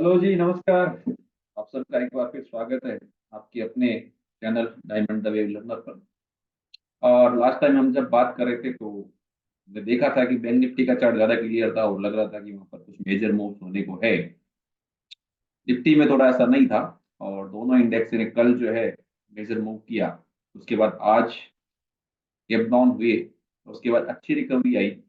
Hello जी, नमस्कार। आप सबका एक बार फिर स्वागत है आपके अपने channel diamond the wave learner पर। और लास्ट टाइम हम जब बात कर रहे थे तो मैं देखा था कि बैंक निफ्टी का चार्ट ज्यादा क्लियर था और लग रहा था कि वहां पर कुछ मेजर मूव होने को है। निफ्टी में थोड़ा ऐसा नहीं था और दोनों इंडेक्स ने कल जो है मेजर मूव किया। उसके बाद आज गैप डाउन हुए, उसके बाद अच्छी रिकवरी आई।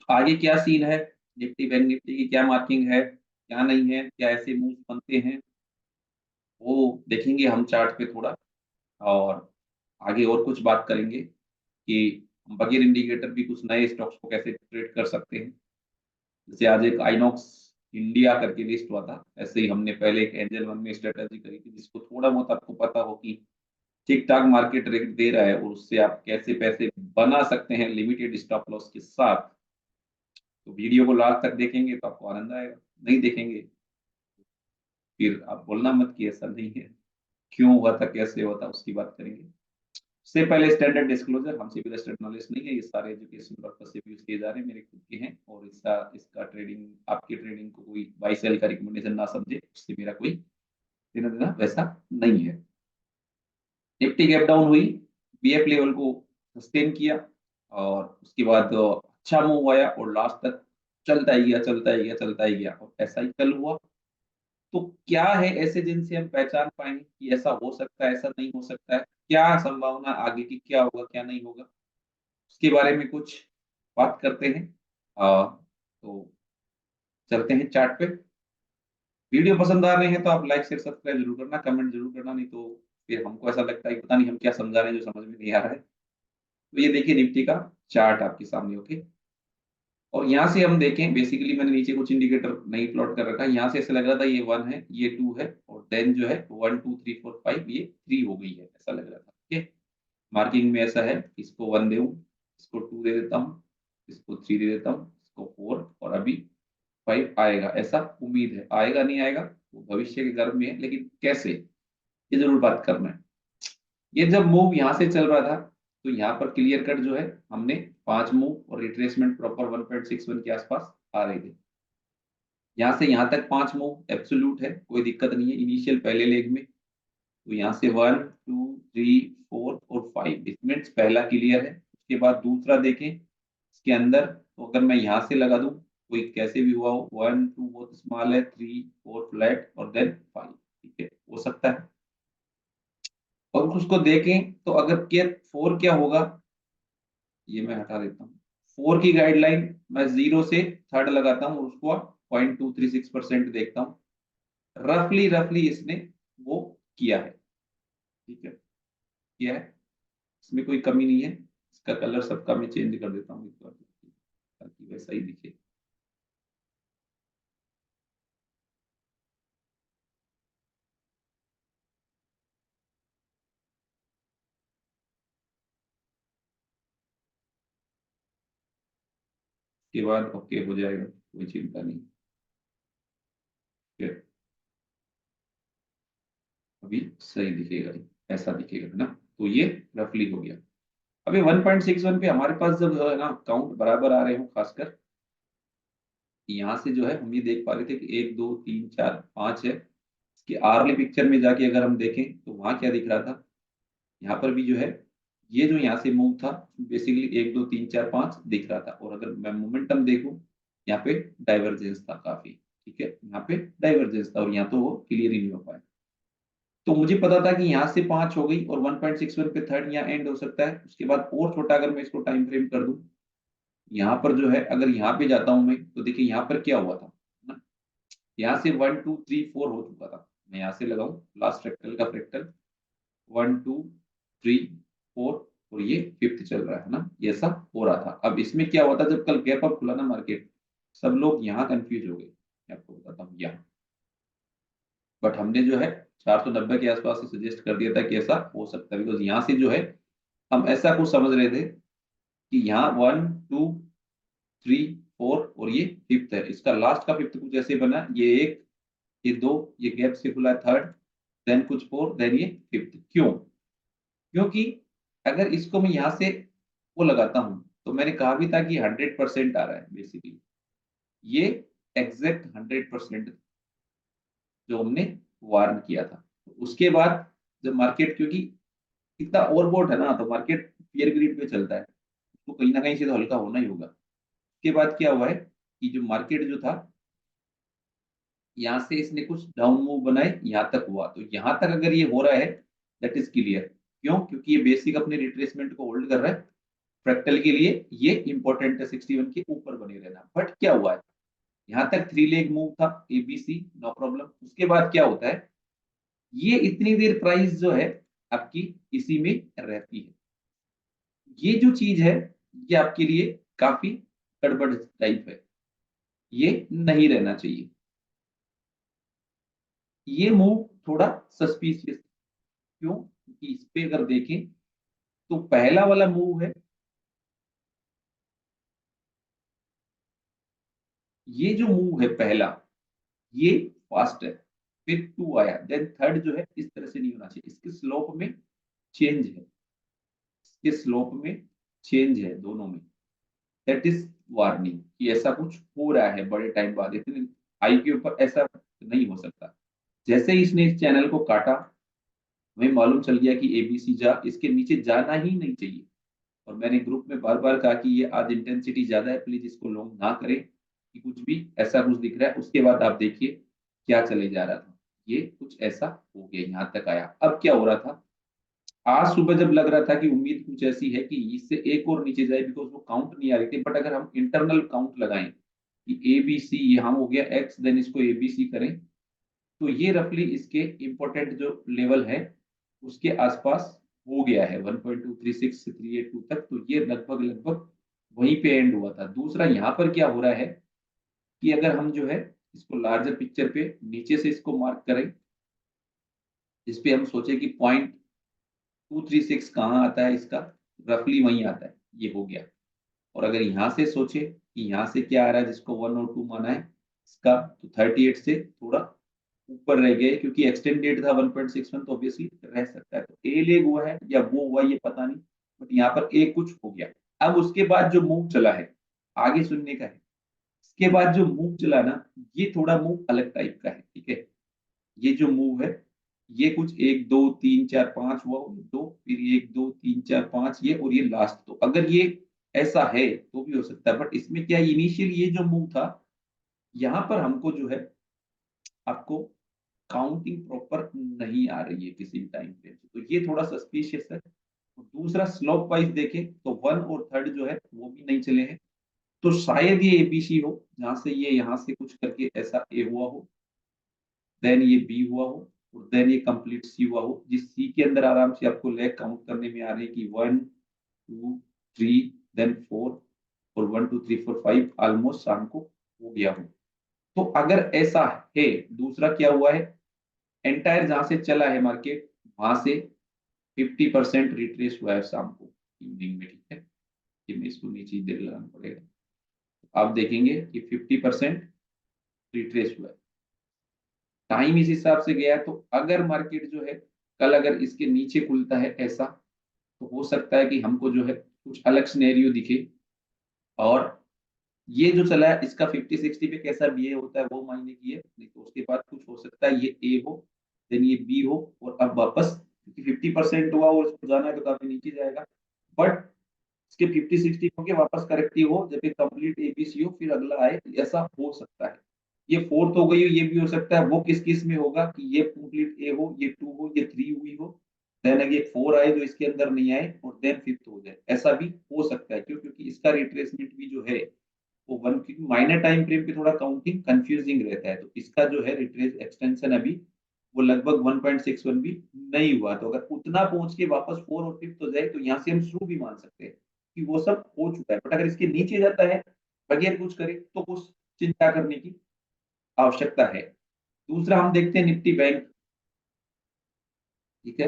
आगे क्या सीन है, निफ्टी बैंक निफ्टी की क्या मार्किंग है, क्या नहीं है, क्या ऐसे मूव बनते हैं, वो देखेंगे हम चार्ट पे थोड़ा। और आगे और कुछ बात करेंगे कि हम बगैर इंडिकेटर भी कुछ नए स्टॉक्स को कैसे ट्रेड कर सकते हैं। जैसे आज एक आइनॉक्स इंडिया करके लिस्ट हुआ था, ऐसे ही हमने पहले एक एंजल वन में स्ट्रेटेजी करी थी जिसको थोड़ा बहुत आपको पता हो कि ठीक ठाक मार्केट रेट दे रहा है और उससे आप कैसे पैसे बना सकते हैं लिमिटेड स्टॉप लॉस के साथ। तो वीडियो को लास्ट तक देखेंगे तो आपको आनंद आएगा, नहीं देखेंगे फिर आप बोलना मत कि ऐसा नहीं है। क्यों हुआ था, कैसे हुआ था, उसकी बात करेंगे। उससे पहले स्टैंडर्ड डिस्क्लोजर, हमसे भी रजिस्टर्ड नॉलेज नहीं है, ये सारे एजुकेशन पर्पज से यूज किए जा रहे हैं, मेरे खुद के हैं। और इसका इसका ट्रेडिंग, आपकी ट्रेडिंग को कोई बाई सेल का रिकमेंडेशन ना समझे, उससे मेरा कोई लेना देना वैसा नहीं है। निफ्टी गैप डाउन हुई, बीएफ लेवल को सस्टेन किया और उसके बाद अच्छा मूव आया और लास्ट तक चलता ही गया, चलता ही गया, चलता ही गया और ऐसा ही कल हुआ। तो क्या है ऐसे जिनसे हम पहचान पाएंगे कि ऐसा हो सकता है, ऐसा नहीं हो सकता है, क्या संभावना आगे की, क्या होगा क्या नहीं होगा, उसके बारे में कुछ बात करते हैं। तो चलते हैं चार्ट पे। वीडियो पसंद आ रहे हैं तो आप लाइक शेयर सब्सक्राइब जरूर करना, कमेंट जरूर करना, नहीं तो फिर हमको ऐसा लगता है कि पता नहीं हम क्या समझा रहे हैं जो समझ में नहीं आ रहा है। तो ये देखिए निफ्टी का चार्ट आपके सामने, ओके। और यहाँ से हम देखें, बेसिकली मैंने नीचे कुछ इंडिकेटर नहीं प्लॉट कर रखा है। यहाँ से ऐसा लग रहा था ये 1 है, ये 2 है और देन जो है 1 2 3 4 5 ये 3 हो गई है, ऐसा लग रहा था। ठीक है, मार्किंग में ऐसा है, इसको 1 दूं, इसको 2 दे देता हूँ, इसको 3 दे देता हूँ, इसको 4 और अभी 5 आएगा, ऐसा उम्मीद है। आएगा नहीं आएगा वो भविष्य के गर्भ में है, लेकिन कैसे, ये जरूर बात करना है। ये जब मूव यहाँ से चल रहा था तो यहाँ पर क्लियर कट जो है हमने 5 मूव और रिट्रेसमेंट प्रॉपर 1.61 के आसपास आ रहे थे। यहाँ से यहाँ तक 5 मूव एब्सोल्यूट है, कोई दिक्कत नहीं है इनिशियल पहले लेग में। तो यहाँ से 1 2 3 4 और 5, इसमें पहला क्लियर है। उसके बाद दूसरा देखें इसके अंदर, तो अगर मैं यहाँ से लगा दूं, कोई कैसे भी हुआ हो, 1 2 बहुत स्मॉल है, 3 4 फ्लैट और देन 5, ठीक है, हो सकता है। और उसको देखें तो अगर के 4 क्या होगा, ये मैं हटा देता हूँ। 4 की गाइडलाइन मैं 0 से थर्ड लगाता हूँ और उसको 0.236% देखता हूँ। रफली रफली इसने वो किया है, ठीक है, किया है, इसमें कोई कमी नहीं है। इसका कलर सबका मैं चेंज कर देता हूँ एक बार ताकि वैसा ही दिखे। उसके बाद ओके हो जाएगा, कोई चिंता नहीं। फिर अभी सही दिखेगा, ऐसा दिखेगा है ना। तो ये रफली हो गया। अभी 1.61 पे हमारे पास जब है ना काउंट बराबर आ रहे हो, खासकर यहाँ से जो है हम ये देख पा रहे थे कि 1 2 3 4 5 है। इसके आर्ली पिक्चर में जाके अगर हम देखें तो वहां क्या दिख रहा था, यहाँ पर भी जो है ये जो यहाँ से मूव था बेसिकली 1 2 3 4 5 दिख रहा था। और अगर मैं मोमेंटम देखूं, यहाँ पे डाइवर्जेंस था काफी, ठीक है, यहाँ पे डाइवर्जेंस था और यहाँ तो वो क्लियर ही नहीं हो पाया। तो मुझे पता था कि यहाँ से 5 हो गई और 1.61 पे थर्ड यहाँ एंड हो सकता है। उसके बाद और छोटा अगर मैं इसको टाइम फ्रेम कर दूं, यहाँ पर जो है अगर यहाँ पे जाता हूं मैं तो देखिए यहाँ पर क्या हुआ था ना, यहाँ से 1 2 3 4 हो चुका था। मैं यहाँ से लगाऊं लास्ट फ्रैक्टल का फ्रैक्टल, 1 2 3 4 और ये फिफ्थ चल रहा है ना, ये सब हो रहा था। अब इसमें क्या हुआ था, जब कल गैप अप खुला ना मार्केट, सब लोग यहाँ कंफ्यूज हो गए, मैं आपको बताता हूँ यहाँ। बट हमने जो है 490 के आसपास ही सजेस्ट कर दिया था कि ऐसा हो सकता है, बिकॉज यहाँ से जो है हम ऐसा कुछ समझ रहे थे कि यहाँ 1 2 3 4 और ये फिफ्थ है, इसका लास्ट का फिफ्थ कुछ ऐसे बना, ये एक, ये दो, ये गैप से खुला थर्ड, देन कुछ फोर, देन ये फिफ्थ। क्यों? क्योंकि अगर इसको मैं यहाँ से वो लगाता हूँ तो मैंने कहा भी था कि 100% आ रहा है बेसिकली, ये एग्जैक्ट 100% जो हमने वार्न किया था। उसके बाद जब मार्केट, क्योंकि इतना ओवरबोट है ना, तो मार्केट फियर ग्रिड पे चलता है, तो कहीं ना कहीं से तो हल्का होना ही होगा। उसके बाद क्या हुआ है कि जो मार्केट जो था, यहाँ से इसने कुछ डाउन मूव बनाए, यहाँ तक हुआ, तो यहाँ तक अगर ये हो रहा है, दैट इज क्लियर। क्यों? क्योंकि ये बेसिक अपने रिट्रेसमेंट को होल्ड कर रहा है। फ्रैक्टल के लिए ये इंपॉर्टेंट है 61 के ऊपर बने रहना। बट क्या हुआ है, यहाँ तक 3 लेग मूव था, एबीसी, नो प्रॉब्लम। उसके बाद क्या होता है, ये इतनी देर प्राइस जो है आपकी इसी में रहती है। ये जो चीज है, ये आपके लिए काफी गड़बड़ टाइप है, ये नहीं रहना चाहिए। ये मूव थोड़ा सस्पिशियस। क्यों? क्योंकि इस पे अगर देखें तो पहला वाला मूव है, ये जो मूव है पहला, ये फास्ट है, फिर 2 आया, देन थर्ड जो है इस तरह से नहीं होना चाहिए, इसके स्लोप में चेंज है, इसके स्लोप में चेंज है दोनों में। दैट इज वार्निंग कि ऐसा कुछ हो रहा है बड़े टाइम बाद, इतने हाई के ऊपर ऐसा नहीं हो सकता। जैसे ही इसने इस चैनल को काटा, हमें मालूम चल गया कि एबीसी जा, इसके नीचे जाना ही नहीं चाहिए। और मैंने ग्रुप में बार बार कहा कि ये आज इंटेंसिटी ज्यादा है, प्लीज इसको लॉन्ग ना करें, कि कुछ भी ऐसा कुछ दिख रहा है। उसके बाद आप देखिए क्या चले जा रहा था, ये कुछ ऐसा हो गया, यहाँ तक आया। अब क्या हो रहा था, आज सुबह जब लग रहा था कि उम्मीद कुछ ऐसी है कि इससे एक और नीचे जाए, बिकॉज वो काउंट नहीं आ रही थी। बट अगर हम इंटरनल काउंट लगाएं कि ए बी सी यहाँ हो गया एक्स, देन इसको ए बी सी करें, तो ये रफली इसके इंपॉर्टेंट जो लेवल है उसके आसपास हो गया है, 1.236 से 382 तक। तो ये लगभग लगभग वहीं पे एंड हुआ था। दूसरा यहाँ पर क्या हो रहा है कि अगर हम जो है इसको लार्जर पिक्चर पे नीचे से इसको मार्क करें, इस पे हम सोचे कि 0.236 कहाँ आता है इसका, रफली वहीं आता है, ये हो गया। और अगर यहाँ से सोचे कि यहाँ से क्या आ रहा है, जिसको 1 और 2 माना है इसका, तो 38 से थोड़ा ऊपर रह गए, क्योंकि एक्सटेंडेड था 1.61, तो ऑब्वियसली रह सकता है। तो ए लेग हुआ है या वो हुआ ये पता नहीं, बट यहाँ पर ए कुछ हो गया। अब उसके बाद जो मूव चला है, आगे सुनने का है। इसके बाद जो मूव चला ना, ये थोड़ा मूव अलग टाइप का है, ठीक है। ये जो मूव है, ये कुछ 1 2 3 4 5 हुआ, दो, फिर 1 2 3 4 5 ये, और ये लास्ट। तो अगर ये ऐसा है तो भी हो सकता है। बट इसमें क्या, इनिशियल ये जो मूव था, यहाँ पर हमको जो है, आपको काउंटिंग प्रॉपर नहीं आ रही है किसी भी टाइम पे, तो ये थोड़ा सस्पिशियस है। और दूसरा स्लोप वाइज देखें तो 1 और 3 जो है वो भी नहीं चले हैं, तो शायद ये एबीसी हो, जहां से ये यहाँ से कुछ करके ऐसा ए हुआ हो, देन ये बी हुआ हो, और देन ये कंप्लीट सी हुआ हो, जिस सी के अंदर आराम से आपको लेग काउंट करने में आ रही है कि 1 2 3, देन 4, और 1 2 3 4 5 ऑलमोस्ट शाम को हो गया हो। तो अगर ऐसा है, दूसरा क्या हुआ है, एंटायर जहां से चला है मार्केट, वहां से 50% रिट्रेस हुआ है शाम को, इवनिंग में, ठीक है। ये मैं इसको नीचे देर लगाना पड़ेगा। आप देखेंगे कि 50% रिट्रेस हुआ है, टाइम इस हिसाब से गया है। तो अगर मार्केट जो है कल अगर इसके नीचे खुलता है ऐसा, तो हो सकता है कि हमको जो है कुछ अलग सिनेरियो दिखे। और ये जो चला है इसका 50 60 पे कैसा बिहेव होता है वो मायने की है, नहीं तो उसके बाद कुछ हो सकता है ये ए हो, देन ये बी हो, और अब वापस, क्योंकि 50% हुआ और उसको जाना है तो काफी नीचे जाएगा। बट इसके 50 60 होके वापस करेक्टिव हो, जब ये कंप्लीट एबीसी हो फिर अगला आए, ऐसा हो सकता है। ये फोर्थ हो गई हो, ये भी हो सकता है। वो किस किस में होगा कि ये कंप्लीट ए हो, ये 2 हो, ये 3 हुई हो, देन अगे 4 आए जो इसके अंदर नहीं आए, और देन फिफ्थ हो जाए, ऐसा भी हो सकता है। क्यों? क्योंकि इसका रिट्रेसमेंट भी जो है वो वन, क्योंकि माइनर टाइम फ्रेम पे थोड़ा काउंटिंग कंफ्यूजिंग रहता है, तो इसका जो है रिट्रेस एक्सटेंशन अभी वो लगभग 1.61 भी नहीं हुआ। तो अगर उतना पहुंच के वापस 4 और फिफ्थ हो जाए, तो यहाँ से हम शुरू भी मान सकते हैं कि वो सब हो चुका है। बट अगर इसके नीचे जाता है बगैर कुछ करे, तो कुछ चिंता करने की आवश्यकता है। दूसरा हम देखते हैं निफ्टी बैंक, ठीक है।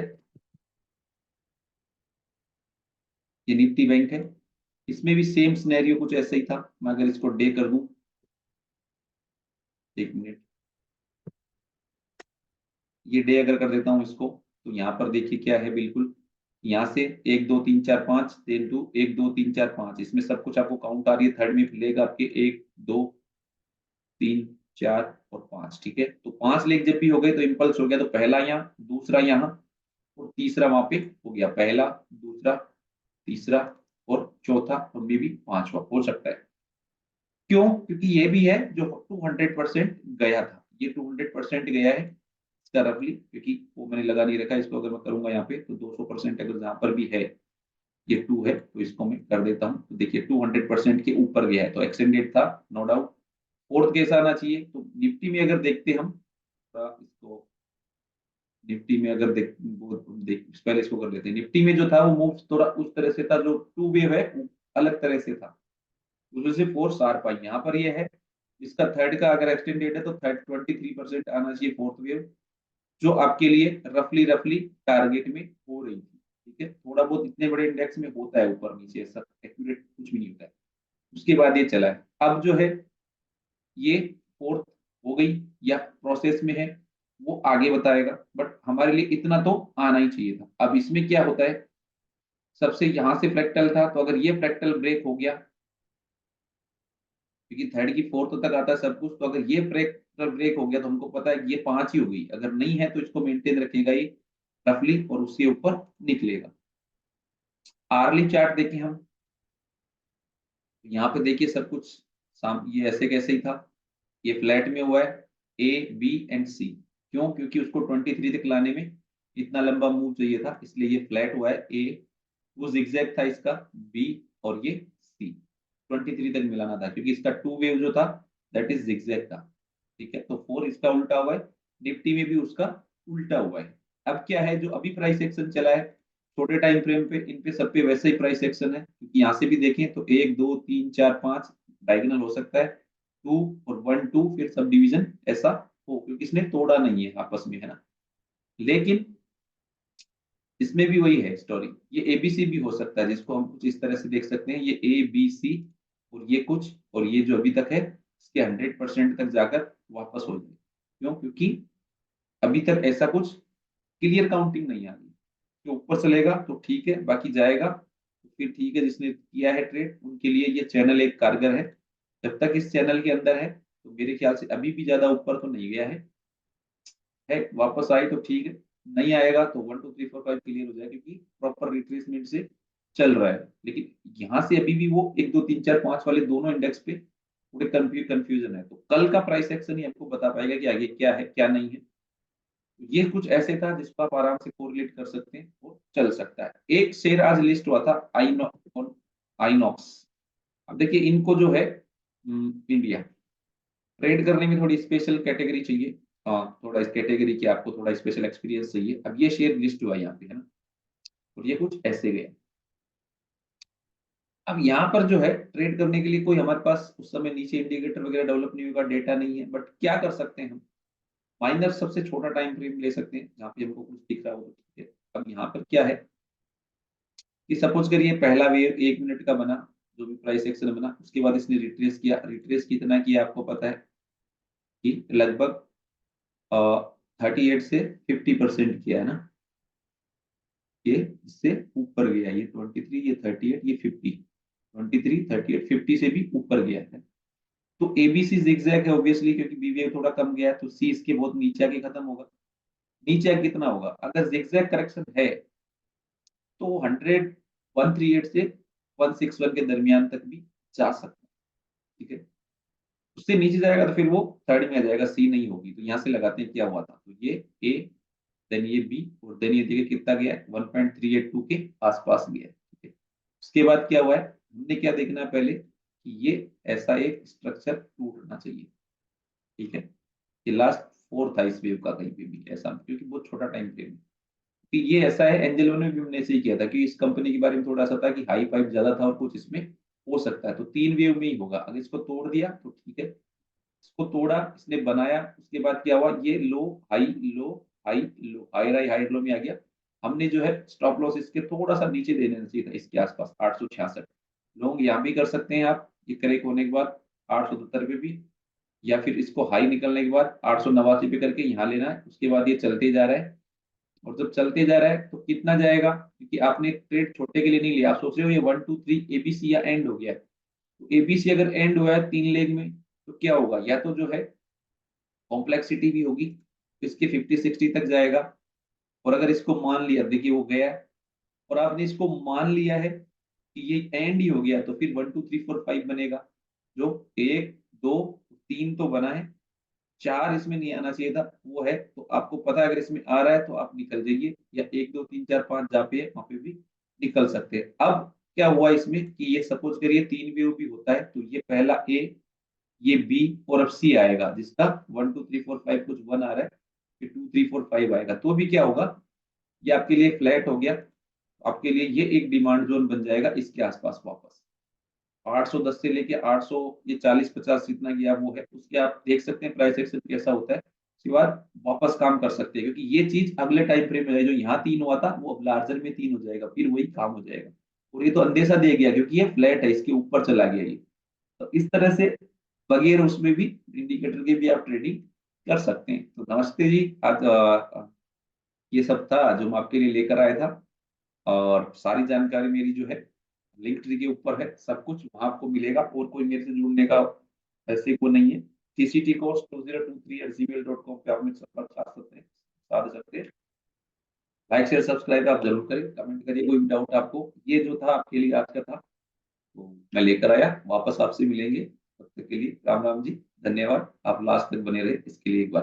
ये निफ्टी बैंक है, इसमें भी सेम सिनेरियो कुछ ऐसा ही था। मैं अगर इसको डे कर दूं, 1 मिनट, ये डे अगर कर देता हूँ इसको, तो यहाँ पर देखिए क्या है, बिल्कुल यहाँ से 1 2 3 4 5, देन टू 1 2 3 4 5, इसमें सब कुछ आपको काउंट आ रही है। थर्ड में लेग आपके 1 2 3 4 और 5, ठीक है। तो 5 लेग जब भी हो गए तो इम्पल्स हो गया, तो पहला यहाँ, दूसरा यहाँ और तीसरा वहां पे हो गया, पहला, दूसरा, तीसरा और चौथा और मे भी पांचवा हो सकता है। क्यों? क्योंकि ये भी है जो 200% गया था, ये 200% गया है इसका रफली, क्योंकि वो मैंने लगा नहीं रखा इसको, अगर मैं करूंगा यहाँ पे तो 200% अगर यहाँ पर भी है, ये 2 है तो इसको मैं कर देता हूँ, तो देखिए 200% के ऊपर गया है तो एक्सटेंडेड था, नो डाउट। फोर्थ कैसा आना चाहिए? तो निफ्टी में अगर देखते हम इसको, निफ्टी में अगर पहले इसको कर लेते हैं। निफ्टी में जो था वो मूव थोड़ा उस तरह से था, जो टू वेव है वो अलग तरह से था, उसमें से फोर्थ शार्प आई। यहाँ पर ये है, इसका थर्ड का अगर एक्सटेंडेड है तो 23% आना चाहिए फोर्थ वेव, जो आपके लिए रफली रफली टारगेट में हो रही थी, ठीक है। थोड़ा बहुत इतने बड़े इंडेक्स में होता है ऊपर नीचे, ऐसा एक्यूरेट कुछ भी नहीं होता है। उसके बाद ये चला है, अब जो है ये फोर्थ हो गई या प्रोसेस में है, वो आगे बताएगा, बट हमारे लिए इतना तो आना ही चाहिए था। अब इसमें क्या होता है, सबसे यहां से फ्रैक्टल था, तो अगर ये फ्रैक्टल ब्रेक हो गया, क्योंकि थर्ड की फोर्थ तक आता है सब कुछ, तो अगर ये फ्रैक्टल ब्रेक हो गया तो हमको पता है कि ये 5 ही हो गई, अगर नहीं है तो इसको मेंटेन रखेगा ये रफली और उसके ऊपर निकलेगा। आर्ली चार्ट देखिए हम, यहाँ पे देखिए सब कुछ ये ऐसे कैसे ही था, ये फ्लैट में हुआ है, ए बी एंड सी। क्यों? क्योंकि उसको 23 तक लाने में इतना लंबा मूव चाहिए था, इसलिए ये फ्लैट हुआ है। ए वो जिगजैग था इसका, बी और ये सी 23 तक मिलाना था, क्योंकि इसका टू वेव जो था दैट इज जिगजैग था, ठीक है। तो 4 इसका उल्टा हुआ है, निफ्टी में भी उसका उल्टा हुआ है। अब क्या है, जो अभी प्राइस एक्शन चला है छोटे टाइम फ्रेम पे, इन पे सब पे वैसे ही प्राइस एक्शन है, क्योंकि यहाँ से भी देखें तो 1 2 3 4 5 डायगोनल हो सकता है, 2 और 1 2 फिर सब डिवीजन ऐसा हो, क्योंकि इसने तोड़ा नहीं है आपस में, है ना। लेकिन इसमें भी वही है स्टोरी, ये एबीसी भी हो सकता है, जिसको हम कुछ इस तरह से देख सकते हैं, ये ए बी सी और ये कुछ, और ये जो अभी तक है इसके 100% तक जाकर वापस हो जाए। क्यों? क्योंकि अभी तक ऐसा कुछ क्लियर काउंटिंग नहीं आ रही, जो ऊपर चलेगा तो ठीक है, बाकी जाएगा तो फिर ठीक है, जिसने किया है ट्रेड उनके लिए ये चैनल एक कारगर है। जब तक इस चैनल के अंदर है तो मेरे ख्याल से अभी भी ज्यादा ऊपर तो नहीं गया है, वापस आई तो ठीक है, नहीं आएगा तो 1 2 3 4 5 क्लियर हो जाएगा, क्योंकि प्रॉपर रिट्रेसमेंट से चल रहा है। लेकिन यहाँ से अभी भी वो 1 2 3 4 5 वाले दोनों इंडेक्स पे थोड़े कंफ्यूजन है, तो कल का प्राइस एक्शन ही आपको बता पाएगा कि आगे क्या है क्या नहीं है। ये कुछ ऐसे था जिसको आप आराम से कोरिलेट कर सकते हैं और चल सकता है। एक शेयर आज लिस्ट हुआ था आइनॉक्स। अब देखिए इनको जो है इंडिया ट्रेड करने में थोड़ी स्पेशल कैटेगरी चाहिए, हाँ थोड़ा इस कैटेगरी की आपको थोड़ा स्पेशल एक्सपीरियंस चाहिए। अब ये शेयर लिस्ट हुआ यहाँ पे, है ना, और ये कुछ ऐसे गए। अब यहाँ पर जो है ट्रेड करने के लिए कोई हमारे पास उस समय नीचे इंडिकेटर वगैरह डेवलप नहीं होगा, डेटा नहीं है, बट क्या कर सकते हैं हम, माइनर सबसे छोटा टाइम फ्रेम ले सकते हैं जहाँ पे हमको कुछ दिख रहा हो तो ठीक है। अब यहाँ पर क्या है कि सपोज करिए पहला वेव 1 मिनट का बना, जो भी प्राइस एक्शन बना, उसके बाद इसने रिट्रेस किया, रिट्रेस कितना किया आपको पता है कि लगभग 38 से 50% किया है ना, ये इससे ऊपर गया, ये 23, ये 38, ये 50, 23 38 50 से भी ऊपर गया है। तो एबीसी जिगजैग है ऑब्वियसली, क्योंकि बी वेव थोड़ा कम गया है, तो सी इसके बहुत नीचे आके खत्म होगा। नीचे आके कितना होगा, अगर जिगजैग करेक्शन है तो 138 से 161 के दरमियान तक भी जा सकता है, ठीक है। उससे नीचे जाएगा तो फिर वो थर्ड में आ जाएगा, सी नहीं होगी। तो यहाँ से लगाते हैं क्या हुआ था, तो ये ए, देन ये बी, और देन ये देखिए कितना गया है, 1.382 के आसपास गया है, ठीक है। उसके बाद क्या हुआ है, हमने क्या देखना है पहले कि ये ऐसा एक स्ट्रक्चर टूटना चाहिए, ठीक है। ये लास्ट 4 था इस वेव का, कहीं पे भी ऐसा, क्योंकि बहुत छोटा टाइम फ्रेम है कि ये ऐसा है। एंजल वन में भी हमने ऐसे ही किया था कि इस कंपनी के बारे में थोड़ा सा था कि हाई फाइव ज्यादा था और कुछ इसमें हो सकता है, तो 3 वेव में ही होगा। अगर इसको तोड़ दिया तो ठीक है, इसको तोड़ा, इसने बनाया, उसके बाद क्या हुआ, ये low high low high low, high low में आ गया। हमने जो है स्टॉप लॉस इसके थोड़ा सा नीचे दे देना चाहिए था, इसके आसपास 866 लोग यहाँ भी कर सकते हैं आप, ये करेक्ट होने के बाद 870 पे भी, या फिर इसको हाई निकलने के बाद 889 पे करके यहाँ लेना है। उसके बाद ये चलते जा रहा है, और जब चलते जा रहा है तो कितना जाएगा, क्योंकि आपने ट्रेड छोटे के लिए नहीं लिया, आप सोच रहे हो ये 1 2 3 एबीसी या एंड हो गया है, तो एबीसी अगर एंड हुआ है 3 लेग में तो क्या होगा, या तो जो है कॉम्प्लेक्सिटी भी होगी, इसके 50-60 तक जाएगा। और अगर इसको मान लिया, देखिए वो गया है, और आपने इसको मान लिया है कि ये एंड ही हो गया, तो फिर 1 2 3 4 5 बनेगा। जो 1 2 3 तो बना है, 4 इसमें नहीं आना चाहिए था, वो है। तो आपको पता है अगर इसमें आ रहा है तो आप निकल जाइए, या 1 2 3 4 5 जहाँ पे है वहां पे भी निकल सकते हैं। अब क्या हुआ इसमें कि ये सपोज करिए 3 वेव भी होता है, तो ये पहला ए, ये बी, और अब सी आएगा, जिसका 1 2 3 4 5 कुछ 1 आ रहा है, फिर 2 3 4 5 आएगा, तो भी क्या होगा, ये आपके लिए फ्लैट हो गया। आपके लिए ये एक डिमांड जोन बन जाएगा इसके आसपास वापस। 810 से लेके 800, ये 40-50 जितना गया वो है, उसके आप देख सकते हैं प्राइस एक्शन कैसा होता है। उसके बाद वापस काम कर सकते हैं, क्योंकि ये चीज अगले टाइम फ्रेम में है, जो यहाँ 3 हुआ था वो अब लार्जर में 3 हो जाएगा, फिर वही काम हो जाएगा। और ये तो अंदेशा दे गया, क्योंकि ये फ्लैट है, इसके ऊपर चला गया ये। तो इस तरह से वगैरह उसमें भी इंडिकेटर की भी आप ट्रेडिंग कर सकते हैं। तो नमस्ते जी, आज ये सब था जो मैं आपके लिए लेकर आया था। और सारी जानकारी मेरी जो है लिंक ट्री के ऊपर है, सब कुछ वहां आपको मिलेगा, और कोई मेरे से जुड़ने का ऐसे को नहीं है। TCT कोर्स 2023@gmail.com पे आप मेरे संपर्क साध सकते हैं, लाइक शेयर सब्सक्राइब आप जरूर करें, कमेंट करिए कोई भी डाउट आपको। ये जो था आपके लिए आज का था, तो मैं लेकर आया, वापस आपसे मिलेंगे, तब तक के लिए राम राम जी। धन्यवाद, आप लास्ट तक बने रहे इसके लिए एक बार